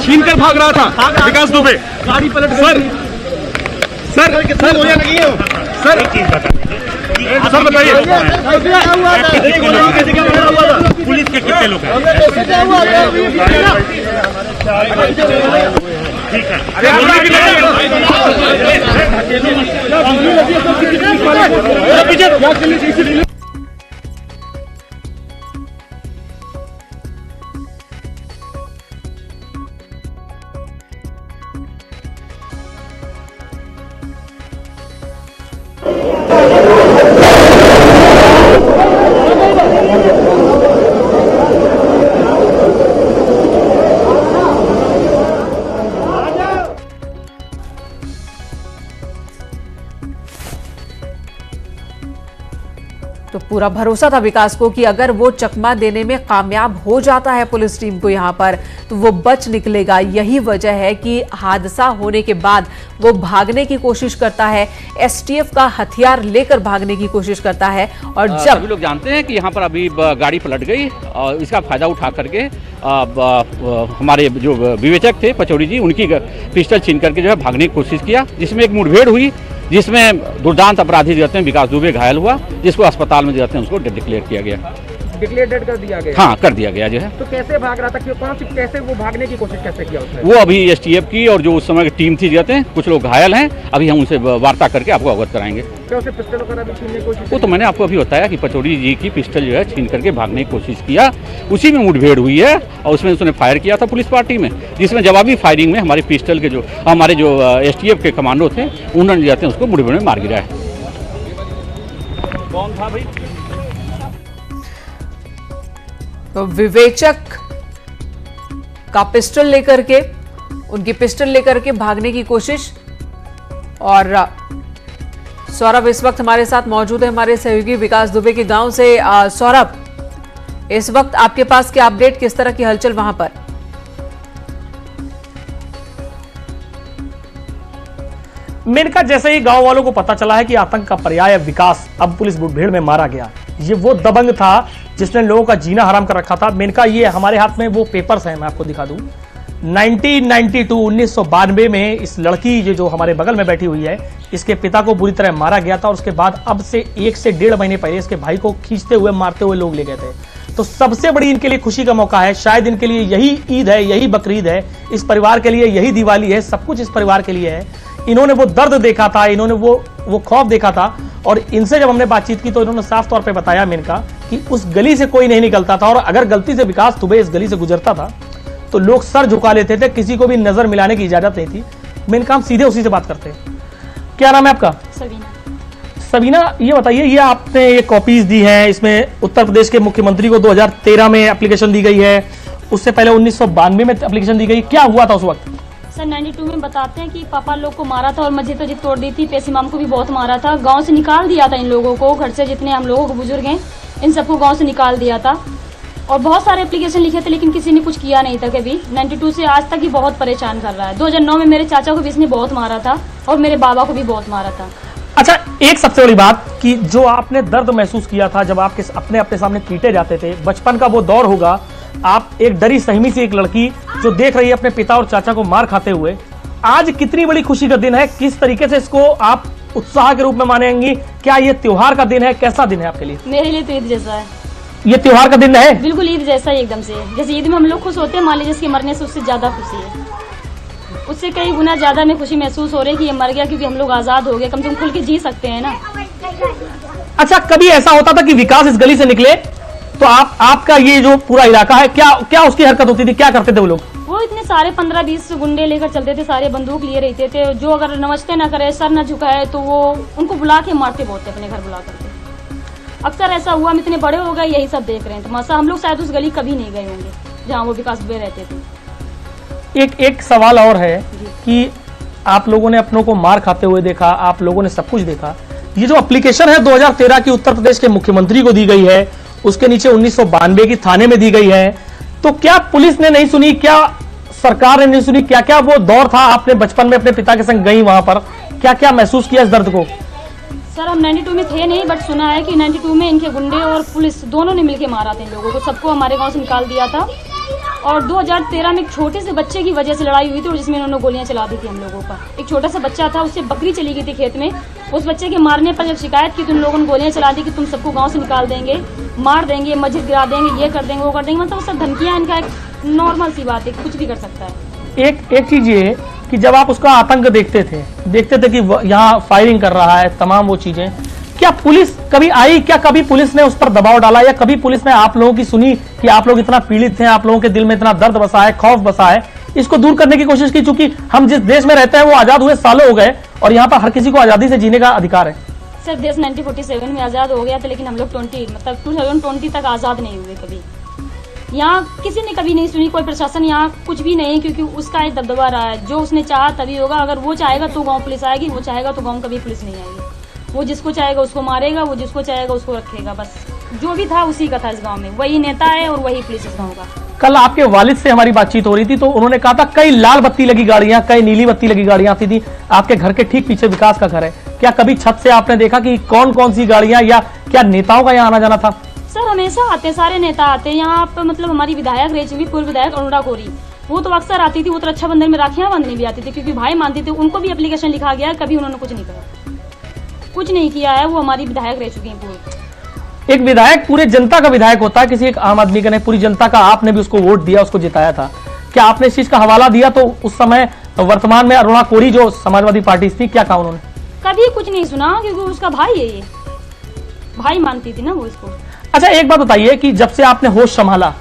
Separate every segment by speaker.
Speaker 1: छीन कर भाग रहा था विकास दुबे।
Speaker 2: गाड़ी पलट
Speaker 1: सर सर
Speaker 2: कितनी गोलियां लगी है?
Speaker 1: सर सर बताइए
Speaker 3: पुलिस के कितने लोग हैं? ठीक है।
Speaker 4: तो पूरा भरोसा था विकास को कि अगर वो चकमा देने में कामयाब हो जाता है पुलिस टीम को यहां पर तो वो बच निकलेगा। यही वजह है कि हादसा होने के बाद वो भागने की कोशिश करता है, एसटीएफ का हथियार लेकर भागने की कोशिश करता है। और जब
Speaker 3: सभी लोग जानते हैं कि यहाँ पर अभी गाड़ी पलट गई और इसका फायदा उठा करके हमारे जो विवेचक थे पचौड़ी जी, उनकी पिस्टल छीन करके जो है भागने की कोशिश किया, जिसमें एक मुठभेड़ हुई, जिसमें दुर्दांत अपराधी जो हैं विकास दुबे घायल हुआ, जिसको अस्पताल में जो हैं उसको डिक्लेयर किया गया।
Speaker 2: डिक्लेयर डेड कर दिया गया?
Speaker 3: हाँ, कर दिया गया जो है।
Speaker 2: तो कैसे भाग रहा था, क्यों, कौन सी, कैसे वो भागने की कोशिश कैसे किया उसने?
Speaker 3: वो अभी एसटीएफ की और जो उस समय की टीम थी जाते हैं, कुछ लोग घायल हैं, अभी हम उनसे वार्ता करके आपको अवगत कराएंगे।
Speaker 2: क्या उसे पिस्टल वगैरह भी छीनने की कोशिश?
Speaker 3: वो तो मैंने आपको अभी बताया कि पचौड़ी जी की पिस्टल जो है छीन करके भागने की कोशिश किया, उसी में मुठभेड़ हुई है और उसमें उसने फायर किया था पुलिस पार्टी में, जिसमें जवाबी फायरिंग में हमारी पिस्टल के जो हमारे जो एसटीएफ के कमांडो थे उन्होंने जाते हैं उसको मुठभेड़ में मार गिरा है। कौन था भाई?
Speaker 4: तो विवेचक का पिस्टल लेकर के, उनकी पिस्टल लेकर के भागने की कोशिश। और सौरभ इस वक्त हमारे साथ मौजूद है, हमारे सहयोगी विकास दुबे के गांव से। सौरभ, इस वक्त आपके पास क्या अपडेट, किस तरह की हलचल वहां पर?
Speaker 5: मेनका जैसे ही गांव वालों को पता चला है कि आतंक का पर्याय विकास अब पुलिस मुठभेड़ में मारा गया, ये वो दबंग था जिसने लोगों का जीना हराम कर रखा था। मेनका ये हमारे हाथ में वो पेपर्स हैं, मैं आपको दिखा दूं। 1992 में इस लड़की जो हमारे बगल में बैठी हुई है, इसके पिता को बुरी तरह मारा गया था और उसके बाद अब से 1 से 1.5 महीने पहले इसके भाई को खींचते हुए मारते हुए लोग ले गए थे। तो सबसे बड़ी इनके लिए खुशी का मौका है, शायद इनके लिए यही ईद है, यही बकरीद है, इस परिवार के लिए यही दिवाली है, सब कुछ इस परिवार के लिए है। इन्होंने वो दर्द देखा था, इन्होंने वो खौफ देखा था और इनसे जब हमने बातचीत की तो इन्होंने साफ तौर पे बताया मेनका कि उस गली से कोई नहीं निकलता था और अगर गलती से विकास दुबे इस गली से गुजरता था तो लोग सर झुका लेते थे, किसी को भी नजर मिलाने की इजाजत नहीं थी। मेनका हम सीधे उसी से बात करते हैं। क्या नाम है आपका? सबीना, ये बताइए, ये आपने ये कॉपीज दी हैं, इसमें उत्तर प्रदेश के मुख्यमंत्री को 2013 में एप्लीकेशन दी गई है, उससे पहले 1992 में एप्लीकेशन दी गई, क्या हुआ था उस वक्त?
Speaker 6: सर 92 में बताते हैं कि पापा लोग को मारा था और मस्जिद तजिद तोड़ दी थी, पेशी माम को भी बहुत मारा था, गांव से निकाल दिया था इन लोगों को, घर से जितने हम लोगों को बुजुर्ग हैं इन सबको गांव से निकाल दिया था और बहुत सारे एप्लीकेशन लिखे थे लेकिन किसी ने कुछ किया नहीं था कभी। 92 से आज तक ही बहुत परेशान कर रहा है। 2009 में मेरे चाचा को भी इसने बहुत मारा था और मेरे बाबा को भी बहुत मारा था।
Speaker 5: अच्छा, एक सबसे बड़ी बात कि जो आपने दर्द महसूस किया था जब आपके अपने सामने पीटे जाते थे, बचपन का वो दौर होगा, आप एक डरी सहमी सी एक लड़की जो देख रही है अपने पिता और चाचा को मार खाते हुए, आज कितनी बड़ी खुशी का दिन है, किस तरीके से इसको आप उत्साह के रूप में मानेंगी? क्या ये त्योहार का दिन है, कैसा दिन है आपके लिए?
Speaker 6: मेरे लिए तो ईद जैसा है।
Speaker 5: ये त्योहार का दिन है?
Speaker 6: बिल्कुल ईद जैसा ही एकदम से। जैसे ईद में हम लोग खुश होते हैं, मान लीजिए इसके मरने से उससे ज्यादा खुशी है, उससे कई गुना ज्यादा में खुशी महसूस हो रही है कि ये मर गया, क्योंकि हम लोग आजाद हो गए, कम से कम खुल के जी सकते हैं ना।
Speaker 5: अच्छा, कभी ऐसा होता था कि विकास इस गली से निकले तो आपका ये जो पूरा इलाका है, क्या उसकी हरकत होती थी, क्या करते थे वो लोग?
Speaker 6: वो इतने सारे 15-20 गुंडे लेकर चलते थे, सारे बंदूक लिए रहते थे, जो अगर नमस्ते ना करे, सर ना झुकाए तो वो उनको बुला के मारते बहुत थे, अपने घर बुला करके। अक्सर ऐसा हुआ, हम इतने बड़े हो गए यही सब देख रहे हैं, तो मसा हम लोग शायद उस गली कभी नहीं गए होंगे जहाँ वो विकास दुबे रहते थे।
Speaker 5: एक सवाल और है कि आप लोगों ने अपनों को मार खाते हुए देखा, आप लोगों ने सब कुछ देखा, ये जो एप्लीकेशन है 2013 की उत्तर प्रदेश के मुख्यमंत्री को दी गई है, उसके नीचे 1992 की थाने में दी गई है, तो क्या पुलिस ने नहीं सुनी, क्या सरकार ने नहीं सुनी? क्या क्या वो दौर था, आपने बचपन में अपने पिता के संग गई वहां पर, क्या क्या महसूस किया इस दर्द को?
Speaker 6: सर हम 92 में थे नहीं, बट सुना है कि 92 में इनके गुंडे और पुलिस दोनों ने मिलकर मारा था इन लोगों को, सबको हमारे गांव से निकाल दिया था और 2013 में एक छोटे से बच्चे की वजह से लड़ाई हुई थी और जिसमें इन्होंने गोलियां चला दी थी हम लोगों पर। एक छोटा सा बच्चा था, उससे बकरी चली गई थी खेत में। उस बच्चे के मारने पर जब शिकायत की तो उन लोगों ने गोलियां चला दी कि तुम सबको गांव से निकाल देंगे, मार देंगे, मस्जिद गिरा देंगे, ये कर देंगे, वो कर देंगे। मतलब सब धमकियां, इनका एक नॉर्मल सी बात है, कुछ भी कर सकता है।
Speaker 5: एक चीज ये कि जब आप उसका आतंक देखते थे कि यहाँ फायरिंग कर रहा है, तमाम वो चीजें, क्या पुलिस कभी आई? क्या कभी पुलिस ने उस पर दबाव डाला या कभी पुलिस ने आप लोगों की सुनी कि आप लोग इतना पीड़ित हैं, आप लोगों के दिल में इतना दर्द बसा है, खौफ बसा है, इसको दूर करने की कोशिश की? चूंकि हम जिस देश में रहते हैं वो आजाद हुए सालों हो गए और यहाँ पर हर किसी को आजादी से जीने का अधिकार है।
Speaker 6: सर देश 1947 में आज़ाद हो गया था, लेकिन हम लोग 2020 तक आज़ाद नहीं हुए कभी। यहाँ किसी ने कभी नहीं सुनी, कोई प्रशासन यहाँ कुछ भी नहीं, क्योंकि उसका एक दबदबा रहा है। जो उसने चाहा तभी होगा। अगर वो चाहेगा तो गांव पुलिस आएगी, वो चाहेगा तो गांव कभी पुलिस नहीं आएगी। वो जिसको चाहेगा उसको मारेगा, वो जिसको चाहेगा उसको रखेगा। बस जो भी था उसी का था इस गांव में। वही नेता है और वही पुलिस इस गांव का।
Speaker 5: कल आपके वालिद से हमारी बातचीत हो रही थी तो उन्होंने कहा था कई लाल बत्ती लगी गाड़ियां, कई नीली बत्ती लगी गाड़ियां आती थी। आपके घर के ठीक पीछे विकास का घर है। क्या कभी छत से आपने देखा कि कौन कौन सी गाड़ियां या क्या नेताओं का यहाँ आना जाना था?
Speaker 6: सर हमेशा आते, सारे नेता आते हैं यहाँ पर। मतलब हमारी विधायक रह चुकी पूर्व विधायक अरुणा कोरी, वो तो अक्सर आती थी। वो तो रक्षाबंधन में राखियां बांधने भी आती थी क्योंकि भाई मानती थी। उनको भी एप्लीकेशन लिखा गया, कभी उन्होंने कुछ नहीं कहा, कुछ नहीं किया है। वो हमारी विधायक रह चुकी है पूर्व।
Speaker 5: एक विधायक पूरे जनता का विधायक होता है, किसी एक आम आदमी का नहीं, पूरी जनता का। आपने भी उसको वोट दिया, उसको जिताया था। क्या आपने इस चीज का हवाला दिया? तो उस समय वर्तमान में अरुणा कोरी जो समाजवादी पार्टी थी, क्या कहा उन्होंने?
Speaker 6: कभी कुछ नहीं सुना क्योंकि उसका भाई है, ये भाई मानती थी ना वो इसको।
Speaker 5: अच्छा एक बात बताइए कि जब से आपने होश संभाला,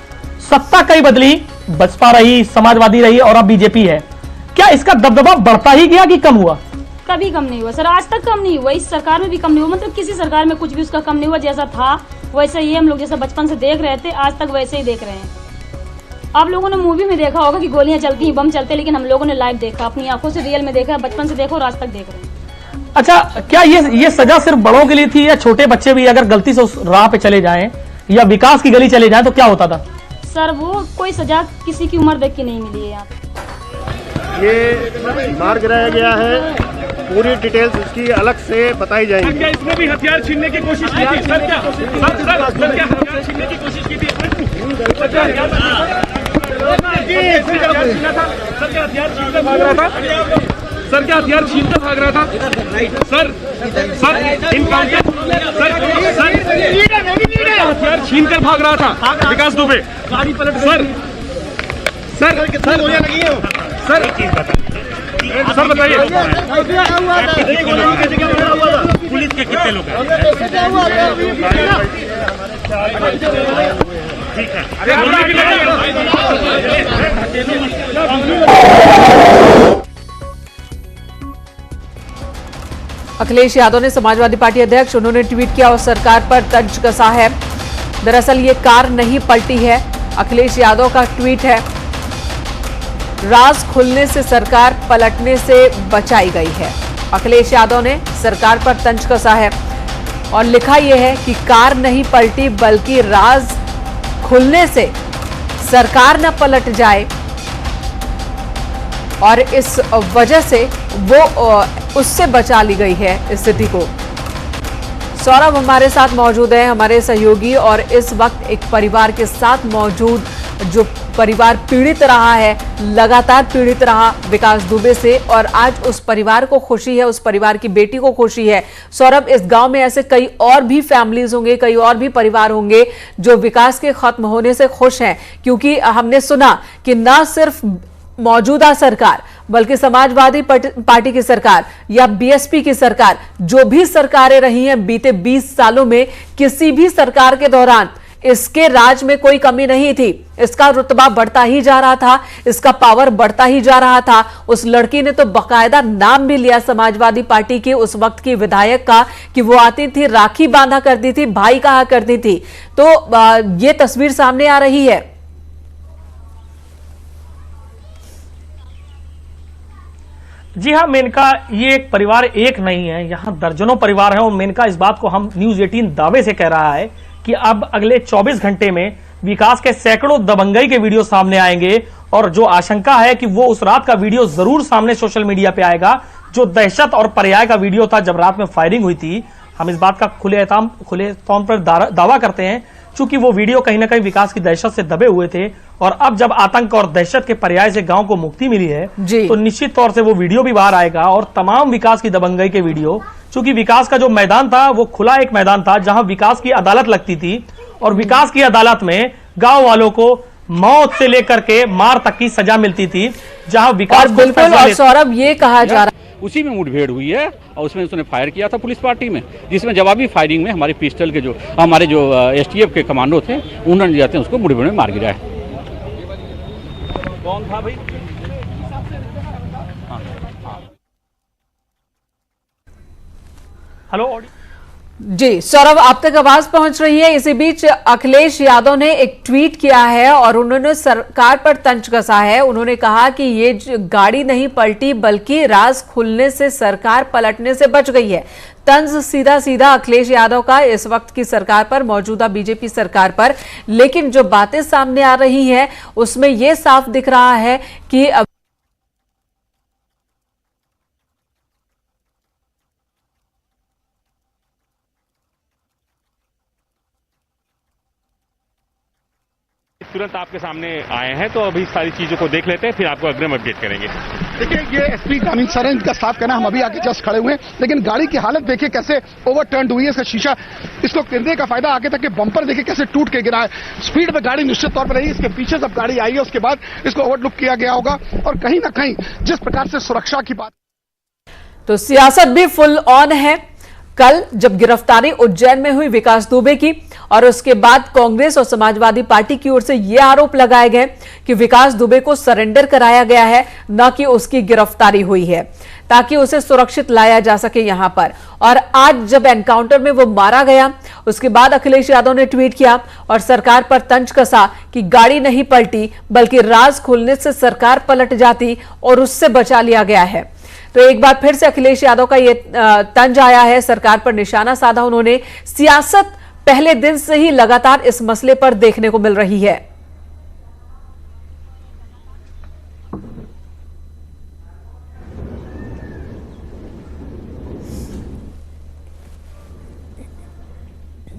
Speaker 5: सत्ता कई बदली, बसपा रही, समाजवादी रही और अब बीजेपी है, क्या इसका दबदबा बढ़ता ही गया कि कम हुआ?
Speaker 6: कभी कम नहीं हुआ सर, आज तक कम नहीं हुआ। इस सरकार में भी कम नहीं हुआ। मतलब किसी सरकार में कुछ भी उसका कम नहीं हुआ। जैसा था वैसा ही हम लोग जैसा बचपन से देख रहे थे, आज तक वैसे ही देख रहे हैं। आप लोगों ने मूवी में देखा होगा कि गोलियां चलती हैं, बम चलते हैं, लेकिन हम लोगों ने लाइव देखा, अपनी आंखों से रियल में देखा, बचपन से देखो और आज तक देख रहे हैं।
Speaker 5: अच्छा, क्या ये सजा सिर्फ बड़ों के लिए थी या छोटे बच्चे भी अगर गलती से उस राह पे चले जाएं या विकास की गली चले जाएं तो क्या होता था?
Speaker 6: सर वो कोई सजा किसी की उम्र देख के नहीं मिली है यहाँ।
Speaker 7: ये मार गिराया गया है, पूरी डिटेल्स उसकी अलग से बताई जाएगी।
Speaker 1: क्या इसमें भी हथियार छीनने की कोशिश की थी? सर क्या हथियार छीनने की कोशिश की थी? सर क्या हथियार छीना था? सर क्या हथियार छीनकर भाग रहा था? सर क्या हथियार छीनकर भाग रहा था? सर इनकाउंटर, सर हथियार छीनकर भाग रहा था विकास दुबे। गाड़ी पलट सर गोलियां लगी है सर। सर बताइए पुलिस के कितने लोग हैं? ठीक है।
Speaker 4: अखिलेश यादव ने समाजवादी पार्टी अध्यक्ष, उन्होंने ट्वीट किया और सरकार पर तंज कसा है। दरअसल ये कार नहीं पलटी है, अखिलेश यादव का ट्वीट है। राज खुलने से सरकार पलटने से बचाई गई है। अखिलेश यादव ने सरकार पर तंज कसा है और लिखा यह है कि कार नहीं पलटी बल्कि राज खुलने से सरकार न पलट जाए और इस वजह से वो उससे बचा ली गई है स्थिति को। सौरभ हमारे साथ मौजूद है, हमारे सहयोगी, और इस वक्त एक परिवार के साथ मौजूद, जो परिवार पीड़ित रहा है, लगातार पीड़ित रहा विकास दुबे से, और आज उस परिवार को खुशी है, उस परिवार की बेटी को खुशी है। सौरभ, इस गांव में ऐसे कई और भी फैमिलीज होंगे, कई और भी परिवार होंगे जो विकास के खत्म होने से खुश हैं, क्योंकि हमने सुना कि ना सिर्फ मौजूदा सरकार बल्कि समाजवादी पार्टी की सरकार या बीएसपी की सरकार, जो भी सरकारें रही हैं बीते 20 सालों में, किसी भी सरकार के दौरान इसके राज में कोई कमी नहीं थी। इसका रुतबा बढ़ता ही जा रहा था, इसका पावर बढ़ता ही जा रहा था। उस लड़की ने तो बाकायदा नाम भी लिया समाजवादी पार्टी के उस वक्त की विधायक का कि वो आती थी, राखी बांधा करती थी, भाई कहा करती थी। तो ये तस्वीर सामने आ रही है।
Speaker 5: जी हाँ मेनका, ये एक परिवार एक नहीं है, यहाँ दर्जनों परिवार हैं और मेनका इस बात को हम न्यूज 18 दावे से कह रहा है कि अब अगले 24 घंटे में विकास के सैकड़ों दबंगई के वीडियो सामने आएंगे और जो आशंका है कि वो उस रात का वीडियो जरूर सामने सोशल मीडिया पे आएगा, जो दहशत और पर्याय का वीडियो था जब रात में फायरिंग हुई थी। हम इस बात का खुले तौर पर दावा करते हैं चूंकि वो वीडियो कहीं ना कहीं विकास की दहशत से दबे हुए थे और अब जब आतंक और दहशत के पर्याय से गांव को मुक्ति मिली है तो निश्चित तौर से वो वीडियो भी बाहर आएगा और तमाम विकास की दबंगई के वीडियो, चूंकि विकास का जो मैदान था वो खुला एक मैदान था जहां विकास की अदालत लगती थी और विकास की अदालत में गांव वालों को मौत से लेकर के मार तक की सजा मिलती थी, जहां विकास
Speaker 4: बिल्कुल। और सौरभ, ये कहा जा रहा
Speaker 3: उसी में मुठभेड़ हुई है और उसमें उसने फायर किया था पुलिस पार्टी में, जिसमें जवाबी फायरिंग में हमारे पिस्टल के जो हमारे जो एसटीएफ के कमांडो थे उन्होंने जाते हैं उसको मुठभेड़ में मार गिराया। कौन था भाई?
Speaker 5: हेलो
Speaker 4: जी सौरभ, आप तक आवाज पहुंच रही है। इसी बीच अखिलेश यादव ने एक ट्वीट किया है और उन्होंने सरकार पर तंज कसा है। उन्होंने कहा कि ये गाड़ी नहीं पलटी बल्कि राज खुलने से सरकार पलटने से बच गई है। तंज सीधा सीधा अखिलेश यादव का इस वक्त की सरकार पर, मौजूदा बीजेपी सरकार पर। लेकिन जो बातें सामने आ रही हैं उसमें यह साफ दिख रहा है कि
Speaker 1: तुरंत आपके सामने आए हैं, तो अभी सारी चीजों को देख लेते हैं, फिर आपको अग्रिम अपडेट करेंगे।
Speaker 8: देखिए, ये एसपी ग्रामीण सर है, इनका साफ कहना, हम अभी आके जस्ट खड़े हुए हैं, लेकिन गाड़ी की हालत देखिए कैसे ओवरटर्न हुई है। इसका शीशा, इसको गिरने का फायदा आगे तक के बम्पर देखिए कैसे टूट के गिरा है। स्पीड में गाड़ी निश्चित तौर पर रही, इसके पीछे जब गाड़ी आई है उसके बाद इसको ओवरलुक किया गया होगा। और कहीं ना कहीं जिस प्रकार से सुरक्षा की बात,
Speaker 4: तो सियासत भी फुल ऑन है। कल जब गिरफ्तारी उज्जैन में हुई विकास दुबे की और उसके बाद कांग्रेस और समाजवादी पार्टी की ओर से यह आरोप लगाए गए कि विकास दुबे को सरेंडर कराया गया है, न कि उसकी गिरफ्तारी हुई है, ताकि उसे सुरक्षित लाया जा सके यहां पर। और आज जब एनकाउंटर में वो मारा गया उसके बाद अखिलेश यादव ने ट्वीट किया और सरकार पर तंज कसा कि गाड़ी नहीं पलटी बल्कि राज खुलने से सरकार पलट जाती और उससे बचा लिया गया है। तो एक बार फिर से अखिलेश यादव का ये तंज आया है, सरकार पर निशाना साधा उन्होंने। सियासत पहले दिन से ही लगातार इस मसले पर देखने को मिल रही है।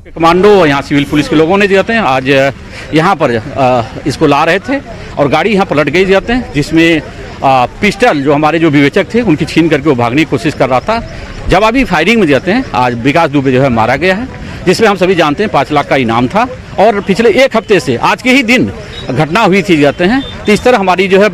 Speaker 3: कमांडो यहाँ सिविल पुलिस के लोगों ने जाते हैं आज यहाँ पर इसको ला रहे थे और गाड़ी यहाँ पलट गई जाते हैं, जिसमें पिस्टल जो हमारे जो विवेचक थे उनकी छीन करके वो भागने की कोशिश कर रहा था। जवाबी फायरिंग में जाते हैं आज विकास दुबे जो है मारा गया है, जिसमें हम सभी जानते हैं 5 लाख का इनाम था। और पिछले एक हफ्ते से आज के ही दिन घटना हुई थी जाते हैं। तो इस तरह हमारी जो है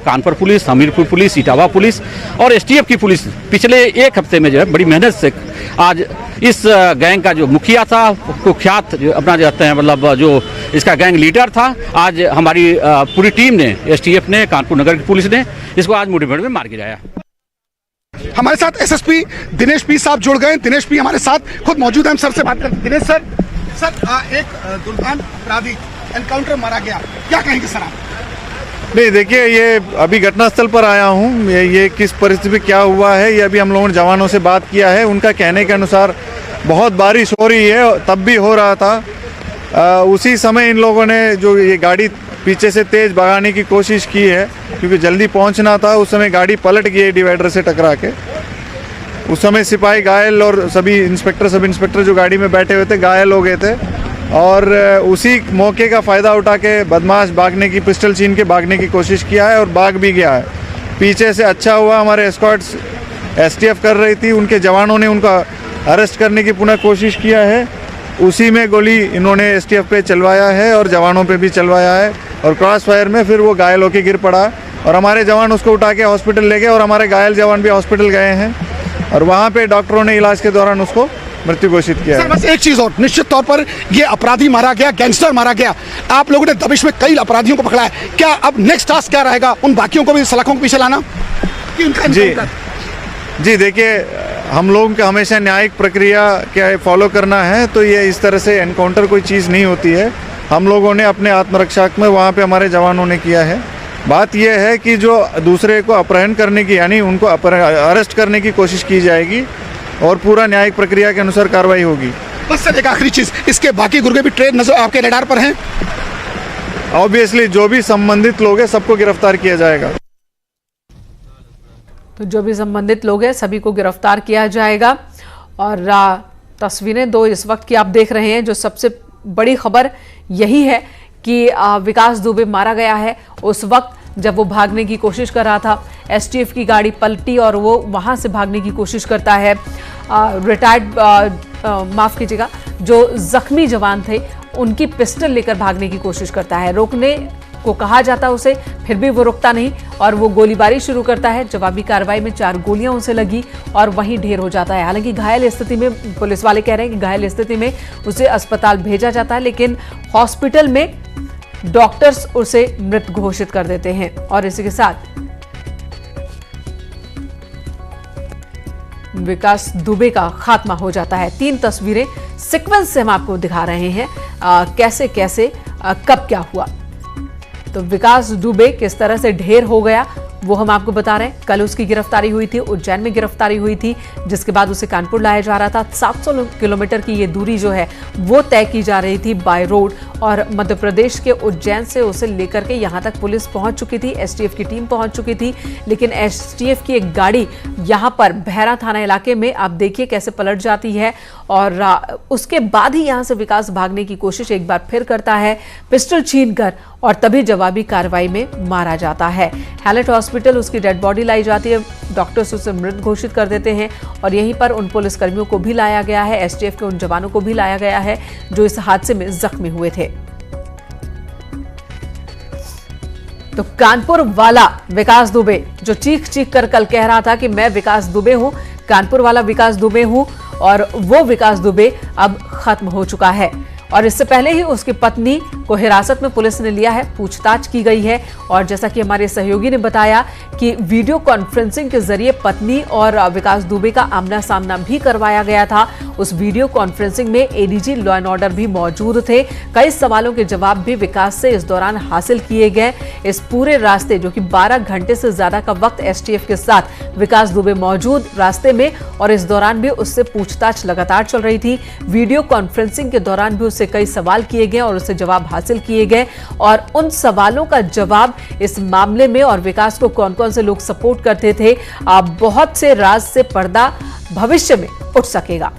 Speaker 3: Kanpur police, Hamirpur police, Etawah police और एसटीएफ की पुलिस पिछले एक हफ्ते में जो है बड़ी मेहनत से आज इस गैंग का जो मुखिया था, कुख्यात अपना जाते हैं, मतलब जो इसका गैंग लीडर था, आज हमारी पूरी टीम ने, एसटीएफ ने, कानपुर नगर की पुलिस ने इसको आज मुठभेड़ में मार गिराया।
Speaker 8: हमारे साथ एसएसपी दिनेश पी साहब जुड़ गए। दिनेश पी हमारे साथ खुद मौजूद हैं, हम सर से बात करते हैं। दिनेश सर, एक दुर्दांत अपराधी एनकाउंटर मारा गया, क्या कहेंगे सर आप?
Speaker 9: नहीं, देखिए, ये अभी घटनास्थल पर आया हूँ, ये किस परिस्थिति में क्या हुआ है ये अभी हम लोगों ने जवानों से बात किया है। उनका कहने के अनुसार बहुत बारिश हो रही है, तब भी हो रहा था। उसी समय इन लोगों ने जो ये गाड़ी पीछे से तेज भगाने की कोशिश की है, क्योंकि जल्दी पहुंचना था। उस समय गाड़ी पलट गई डिवाइडर से टकरा के। उस समय सिपाही घायल और सभी इंस्पेक्टर, सब इंस्पेक्टर जो गाड़ी में बैठे हुए थे घायल हो गए थे। और उसी मौके का फ़ायदा उठा के बदमाश भागने की, पिस्टल छीन के भागने की कोशिश किया है और भाग भी गया है। पीछे से अच्छा हुआ हमारे एस्कॉर्ट्स एसटीएफ कर रही थी, उनके जवानों ने उनका अरेस्ट करने की पुनः कोशिश किया है। उसी में गोली इन्होंने एसटीएफ पे चलवाया है और जवानों पे भी चलवाया है और क्रॉस फायर में फिर वो घायल होकर गिर पड़ा और हमारे जवान उसको उठा के हॉस्पिटल ले गए और हमारे घायल जवान भी हॉस्पिटल गए हैं और वहाँ पे डॉक्टरों ने इलाज के दौरान उसको मृत्यु घोषित किया है।
Speaker 8: बस एक चीज और, निश्चित तौर पर ये अपराधी मारा गया, गैंगस्टर मारा गया। आप लोगों ने दबिश में कई अपराधियों को पकड़ा है, क्या अब नेक्स्ट टास्क क्या रहेगा? उन बाकियों को भी सलाखों के पीछे लाना?
Speaker 9: जी देखिए, हम लोगों को हमेशा न्यायिक प्रक्रिया क्या फॉलो करना है, तो ये इस तरह से एनकाउंटर कोई चीज़ नहीं होती है। हम लोगों ने अपने आत्मरक्षा में वहाँ पे हमारे जवानों ने किया है। बात यह है कि जो दूसरे को अपहरण करने की, यानी उनको अरेस्ट करने की कोशिश की जाएगी और पूरा न्यायिक प्रक्रिया के अनुसार कार्रवाई होगी।
Speaker 8: बस सर एक आखिरी चीज, इसके बाकी गुर्गे भी ट्रेड नजर आपके रडार पर हैं?
Speaker 9: ऑब्वियसली जो भी संबंधित लोग हैं सबको गिरफ्तार किया जाएगा।
Speaker 4: तो जो भी संबंधित लोग हैं सभी को गिरफ्तार किया जाएगा। और तस्वीरें दो इस वक्त की आप देख रहे हैं, जो सबसे बड़ी खबर यही है कि विकास दुबे मारा गया है उस वक्त जब वो भागने की कोशिश कर रहा था। एसटीएफ की गाड़ी पलटी और वो वहां से भागने की कोशिश करता है। माफ कीजिएगा, जो जख्मी जवान थे उनकी पिस्टल लेकर भागने की कोशिश करता है। रोकने को कहा जाता उसे, फिर भी वो रुकता नहीं और वो गोलीबारी शुरू करता है। जवाबी कार्रवाई में 4 गोलियां उसे लगी और वहीं ढेर हो जाता है। हालांकि घायल स्थिति में, पुलिस वाले कह रहे हैं कि घायल स्थिति में उसे अस्पताल भेजा जाता है, लेकिन हॉस्पिटल में डॉक्टर्स उसे मृत घोषित कर देते हैं। और इसी के साथ विकास दुबे का खात्मा हो जाता है। 3 तस्वीरें सीक्वेंस से हम आपको दिखा रहे हैं कैसे कैसे कब क्या हुआ। तो विकास दुबे किस तरह से ढेर हो गया वो हम आपको बता रहे हैं। कल उसकी गिरफ्तारी हुई थी, उज्जैन में गिरफ्तारी हुई थी, जिसके बाद उसे कानपुर लाया जा रहा था। 700 किलोमीटर की ये दूरी जो है वो तय की जा रही थी बाय रोड और मध्य प्रदेश के उज्जैन से उसे लेकर के यहाँ तक पुलिस पहुंच चुकी थी, एसटीएफ की टीम पहुंच चुकी थी। लेकिन एसटीएफ की एक गाड़ी यहाँ पर बहरा थाना इलाके में आप देखिए कैसे पलट जाती है और उसके बाद ही यहाँ से विकास भागने की कोशिश एक बार फिर करता है पिस्टल छीनकर और तभी जवाबी कार्रवाई में मारा जाता है। हैलेट हॉस्पिटल उसकी डेड बॉडी लाई जाती है, डॉक्टर्स उसे मृत घोषित कर देते हैं और यहीं पर उन पुलिसकर्मियों को भी लाया गया है, एसटीएफ के उन जवानों को भी लाया गया है जो इस हादसे में जख्मी हुए थे। तो कानपुर वाला विकास दुबे जो चीख चीख कर कल कह रहा था कि मैं विकास दुबे हूं, कानपुर वाला विकास दुबे हूं, और वो विकास दुबे अब खत्म हो चुका है। और इससे पहले ही उसकी पत्नी को हिरासत में पुलिस ने लिया है, पूछताछ की गई है। और जैसा कि हमारे सहयोगी ने बताया कि वीडियो कॉन्फ्रेंसिंग के जरिए पत्नी और विकास दुबे का आमना सामना भी करवाया गया था। उस वीडियो कॉन्फ्रेंसिंग में एडीजी लॉ एंड ऑर्डर भी मौजूद थे। कई सवालों के जवाब भी विकास से इस दौरान हासिल किए गए। इस पूरे रास्ते जो कि 12 घंटे से ज्यादा का वक्त एसटीएफ के साथ विकास दुबे मौजूद रास्ते में और इस दौरान भी उससे पूछताछ लगातार चल रही थी। वीडियो कॉन्फ्रेंसिंग के दौरान भी उससे कई सवाल किए गए और उससे जवाब हासिल किए गए और उन सवालों का जवाब इस मामले में और विकास को कौन कौन से लोग सपोर्ट करते थे, बहुत से राज से पर्दा भविष्य में उठ सकेगा।